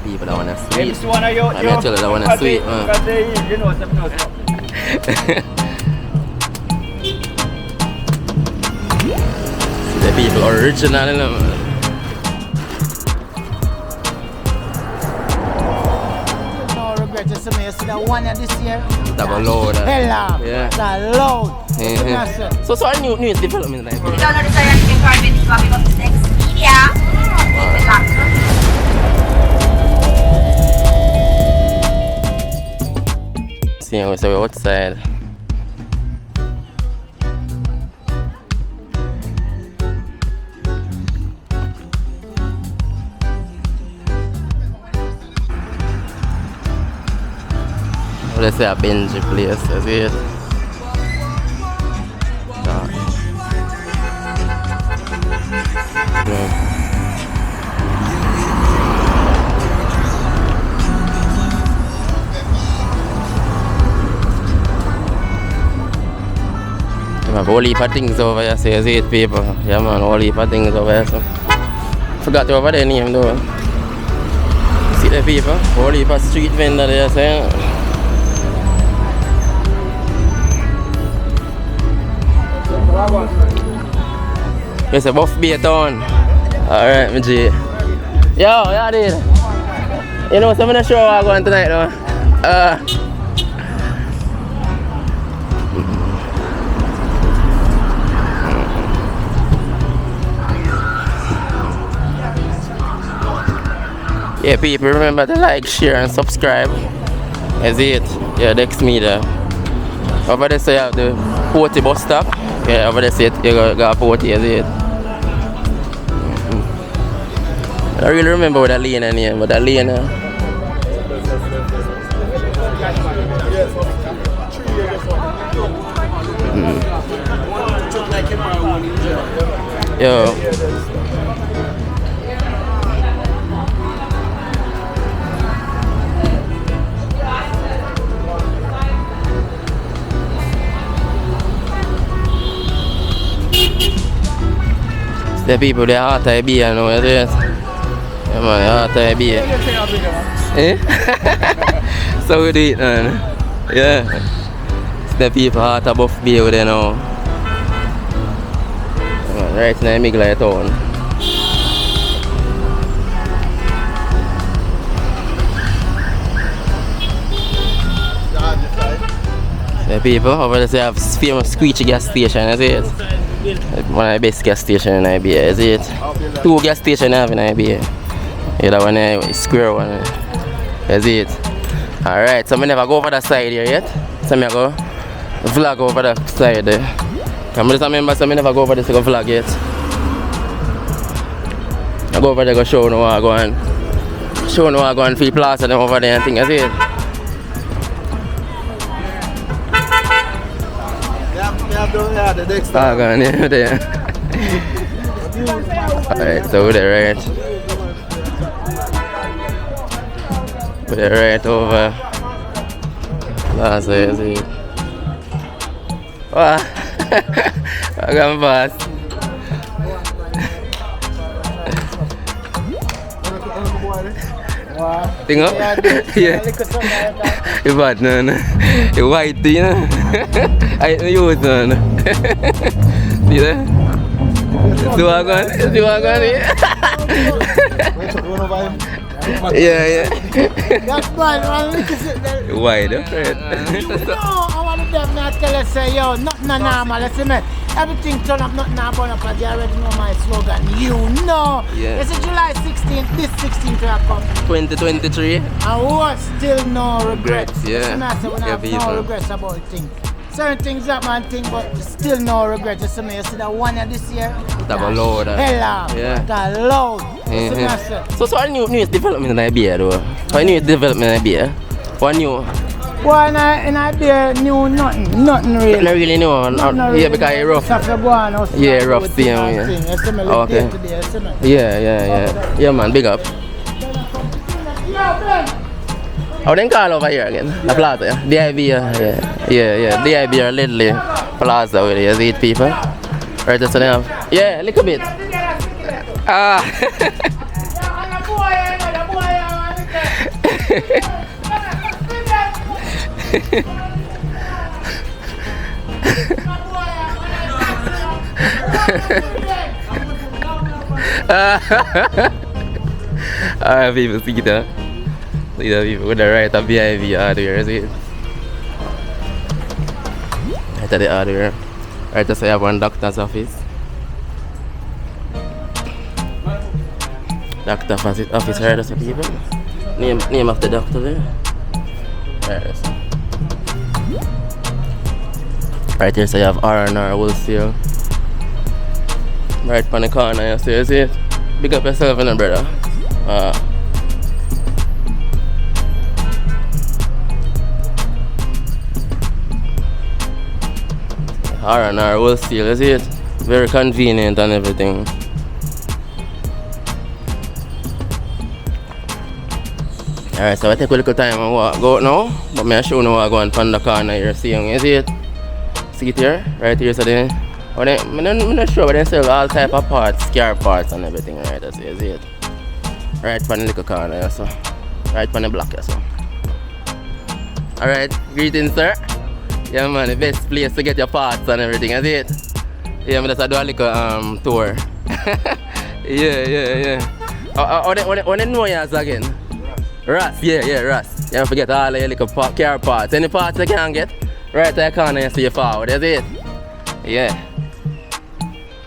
people that want to sweet. It's one of your, I tell you that want to sweet. Because they, you know, something. The people original, you know. No regret, just to me, you see that one this year. That was loud. Hella. Yeah. That loud. So our newest development like Download the Sir King card with Videographyer next media. See, we say we're outside. Let's say a Benji place, is it? I have a whole heap of things over here, says 8 people. Yeah man, a whole heap of things over here. So. Forgot over their name though. See the people? A whole heap of street vendor there, saying. It's a buff beer town. Alright, my G. Yo, yeah, dude. You know, some of the show I'm going tonight though. Yeah, people, remember to like, share, and subscribe. That's it. Yeah, next media. Over there, so you have the 40 bus stop. Yeah, over there, so you got 40, that's it. I don't really remember what that lane in here, but that lane. Yo. The people, they are hot to be, you know, it is. Yeah, man, hot to be. Eh? So we do it, man. Yeah. The people hot above beer with you now. Right in the middle of the town. The people over there have famous Squeechy gas station, is it? One of the best gas stations in IBA, is it? 2 gas stations I have in IBA. Yeah, that one is square one. Is it? Alright, so I never go over that side here yet. So I go vlog over that side there. I just remember so I never go over this to go vlog yet. I go over there go show no I go and show no I go and feel plaster them over there and thing, is it? Yeah, the next time. Oh, God, yeah, there. Alright, so we're there, right? We're right over. That's it, is it? Wow. I got fast. Think up? Yeah. It's bad, no. It's white, you know? I use it, no. See that? See what I'm going? See what I'm going? Yeah. That's fine, man. Look at it. Wide, right? No, I want to them not tell us, say, yo, nothing normal. Listen, man. Everything turn up, nothing normal. Because you already know my slogan. You know. Yeah. It's July 16th, this 16th will come. 2023. And what? Still no regrets. Yeah. Listen, we have no regrets about things. Certain things that man think, but still no regrets. Just you see that one this year. That was loud. Hella. Yeah. That loud. So our newest development in IBA though? Our newest development in IBA? What new? Well, in IBA, new nothing really. Not really new. Yeah, because it's rough. Yeah, rough thing. Yeah. Okay. Yeah, man, big up. How then call over here again? The plaza, yeah? The IBA, yeah. The IBA Ledley Plaza where there's 8 people. Right, that's what they have. Yeah, a little bit. Alright, people, see that? See that, people, with the right of BIV hardware, see it? Right at the hardware. Right, so I have one doctor's office. Doctor's office, right, so people. Name of the doctor there. Right, so. Right here, so you have R&R wholesale. Right on the corner, you see it? Big up yourself, brother. R&R wholesale, you see it? Very convenient and everything. Alright, so I take a little time and walk go out now. But I show you what I go on from the corner here, seeing, you see it? See it here? Right here, so then. I'm not sure, but they sell all type of parts, car parts and everything, right? That's it, see it? Right from the little corner, so. Right from the block, so. Alright, greetings, sir. Yeah, man, the best place to get your parts and everything, is it? Yeah, man, just do a little tour. yeah. When they know you again? Russ, yeah, Russ. You don't forget all your little car parts. Any parts you can get, right to the corner you see you forward, is it? Yeah.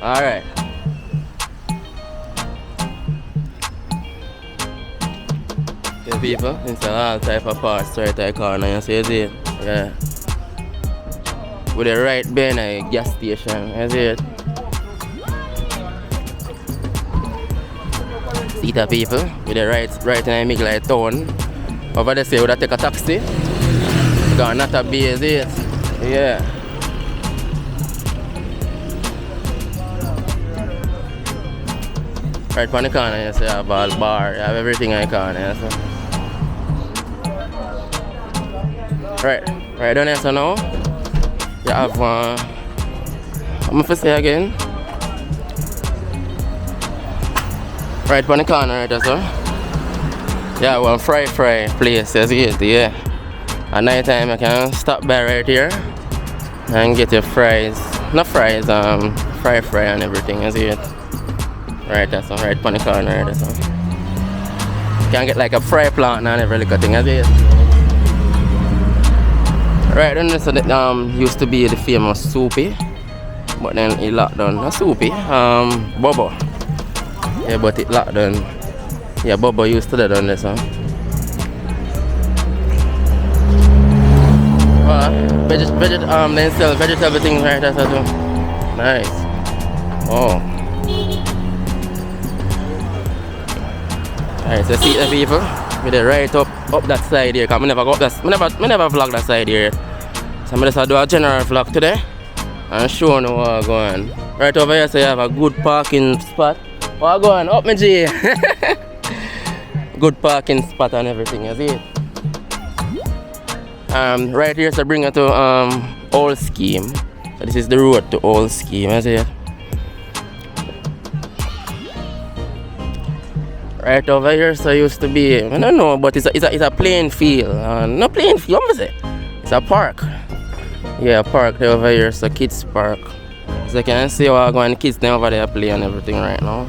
Alright. Yeah, people, it's all type of parts right to the corner you see, is it? Yeah. With the right behind a gas station, you see it? See the people with the right in the middle of town. Over there say would I take a taxi? Got not a base, it? Yeah. Right on the corner you see a ball bar, you have everything in the corner, you see. Right down there so now you have I'm gonna say again. Right on the corner right there, so. Yeah, one fry place, you see it, yeah. At night time you can stop by right here and get your fries. Not fries, fry and everything, you see it. Right there, so right on the corner right there, so. You can get like a fry plant and every little thing, you see it. Right then, so that used to be the famous Soupy, but then it locked down. Not Soupy, Bobo. Yeah, but it locked down. Yeah, Bobo used to that on this one. Then sell vegetable things right there too. Nice. Oh. Alright, so see the people with the right up that side here. Cause I never go up that. I never vlog that side here. So I'm just do a general vlog today and show you what's going on. Right over here, so you have a good parking spot. What's going on? Up my G. Good parking spot and everything, you see it? Right here, so bring it to Old Scheme. So this is the road to Old Scheme, you see it? Right over here, so used to be, I don't know, but it's a playing field. No playing field, what was it? It's a park. Yeah, a park there over here, so kids park. So you can see how going kids there over there play and everything right now.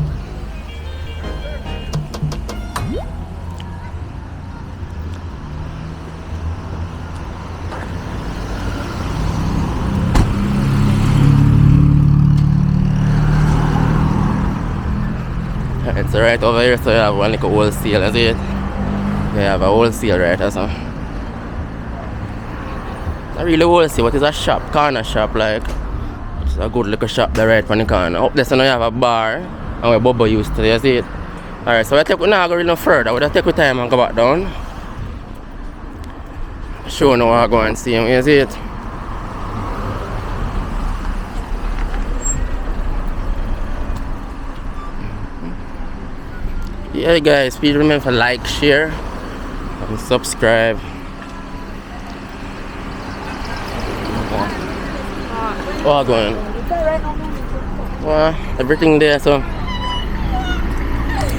Alright, so right over here, so you have one little wholesale, you see it? You have a wholesale right there, so. Not really wholesale, but it's a shop, corner shop like. It's a good little shop there right on the corner. Up there, so now you have a bar, and where Bobo used to, you see it? Alright, so we're not going no further. We'll take our time and go back down. Show you how I go and see him, you see it? Yeah guys, please remember to like, share and subscribe. What's going on? Well, everything there, so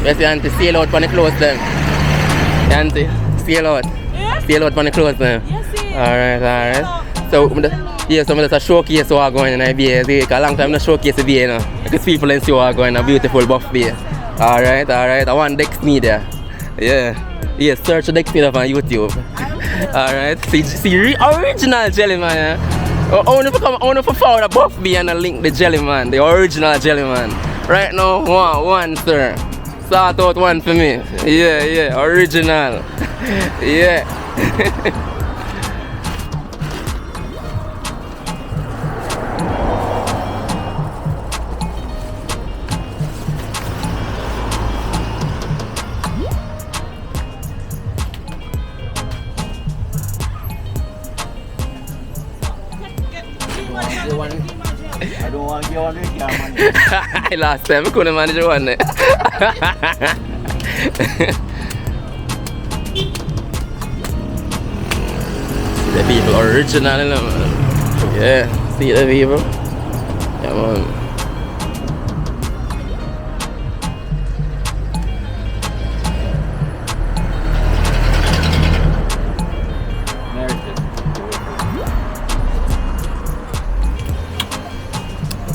yes, the auntie seal out for the clothes then. The auntie steal out. Yes. Steal out on the clothes now. Yes, yes. Alright. So, yeah, so I'm just a showcase what going in IBA. It's a long time no showcase the you know. Because people in see what going in a beautiful buff bay. Alright. I want Dex Media. Yeah. Yeah, search Dex Media on YouTube. Alright. See original Jellyman, yeah. I want to follow the buff bay and link the Jellyman, the original Jellyman. Right now, one sir. Start out one for me. Yeah, original. Yeah. I don't want to get on the camera. Last time I couldn't manage one. The people original, you know, man. Yeah, see the people. Yeah, man.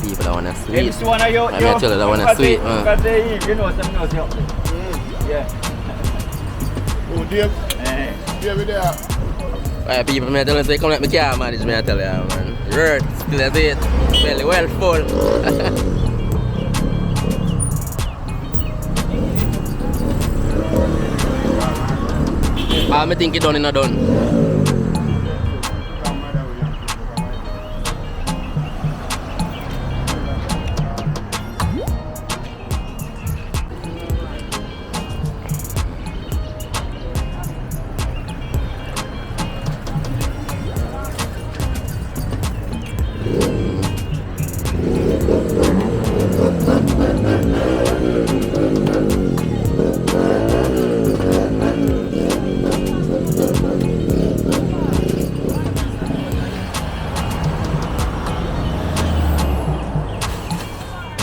People that want to sweet. It's one of your. I tell you that want to sweet, man. Because they, you know, some knows you. Yeah. Oh, Dave. Eh. Dave, there. Alright, people, I tell you, say, come let me car manage me, I tell you, man. Hurt, still as it. Belly well full. I think it done, it's done.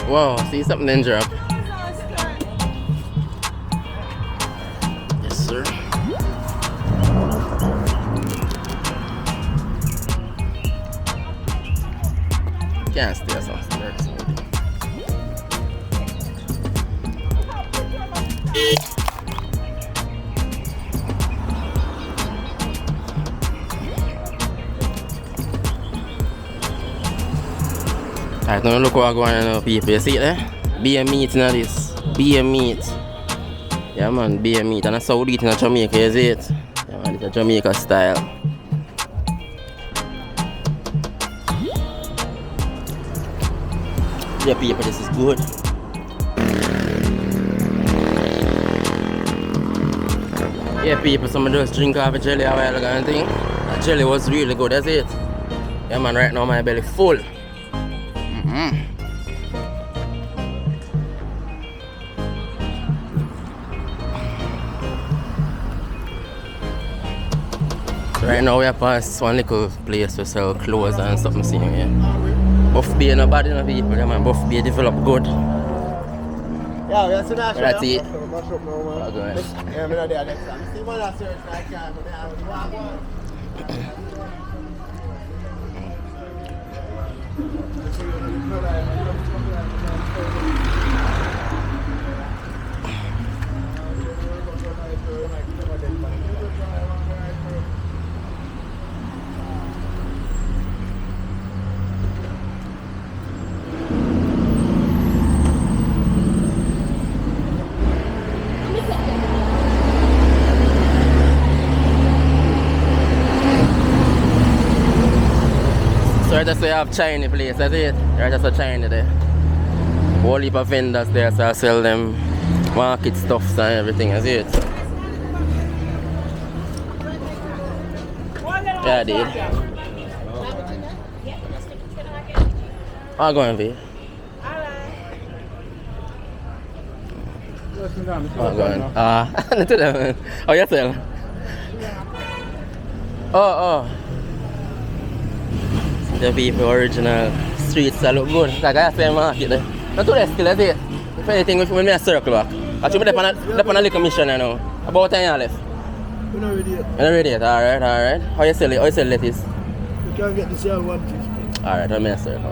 Wow, see something then drop. Yes, sir. Can't stay something. Alright, now look what going on now, people. You see it there? Beer meat in this. Beer meat. Yeah, man, beer meat. And that's how we eat in Jamaica, you see it? Yeah, man, it's a Jamaica style. Yeah, people, this is good. Yeah, people, some of just drink off a jelly a while ago and thing. The jelly was really good, that's it. Yeah, man, right now my belly full. Right now we are past one little place to sell clothes and something seeing here. Buff Bay no bad enough people, yeah, man. Buff Bay develop good. Yeah, we are still not sure. That's it. Mash up now, man. Go ahead. Yeah, I'm not there next time. See, man, I search like that, but I have one. So just say I have Chinese place, that's it. Right, just a China there. Whole heap of vendors there, so I sell them market stuffs and everything, that's it. Yeah, I did. I'll go and be. I'll go and. Not to them. Oh, you sell? Oh. The people original streets that look good. Like I say market there. Not to that still, I say. If anything, when I circle back. Actually, I'm on a little mission now. About 10 years left. We're not ready yet. You're not ready yet? Alright. How you sell it? How you sell lettuce? You can get the sale 150. Alright, I'm gonna serve.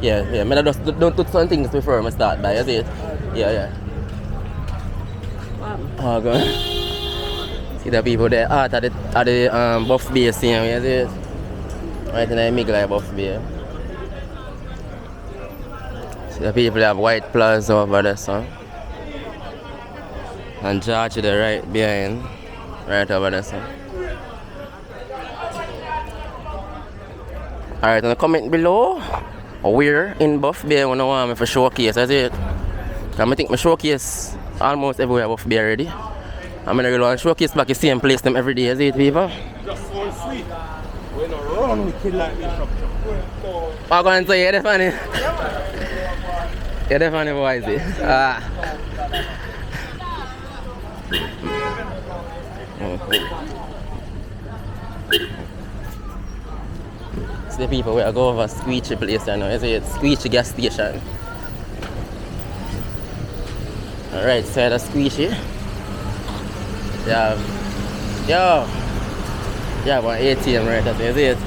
Yeah. I just don't do some things before I start by, you see it? Yeah. Oh, go on. See the people there at the buff beer scene, you see it? Right in the middle of buff beer. See the people have white plaza over there, so. And George to the right behind. Right over there, so. Alright, and comment below where in Buff Bay you want me for showcase, that's it. I think my showcase almost everywhere Buff Bay already. I'm gonna go showcase back the same place them every day, is it people? Just so sweet. We're not run with kid like me. I'm going to say, you're the funny. You're the funny boy, is it? It's the people where I go over Squeechy place now, is it? Squeechy gas station. Alright, side of Squeechy. Yeah. Yeah, one ATM right there, is it?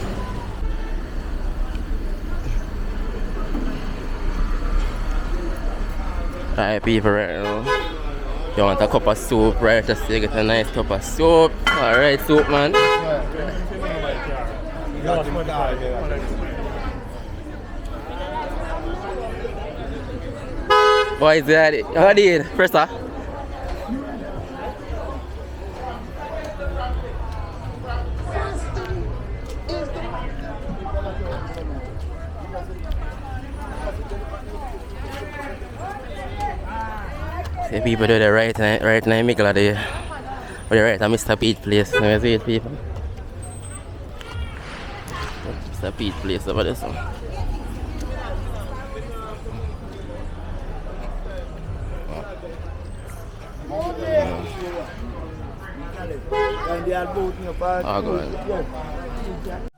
Alright, people right now. You want a cup of soup, right? Just you get a nice cup of soup. Alright, soup man. What is that? How do you first off? See people do the right in the middle of the right, Mr. Pete place. Now you see it, people. Mr. Pete place over this one. Oh, go on.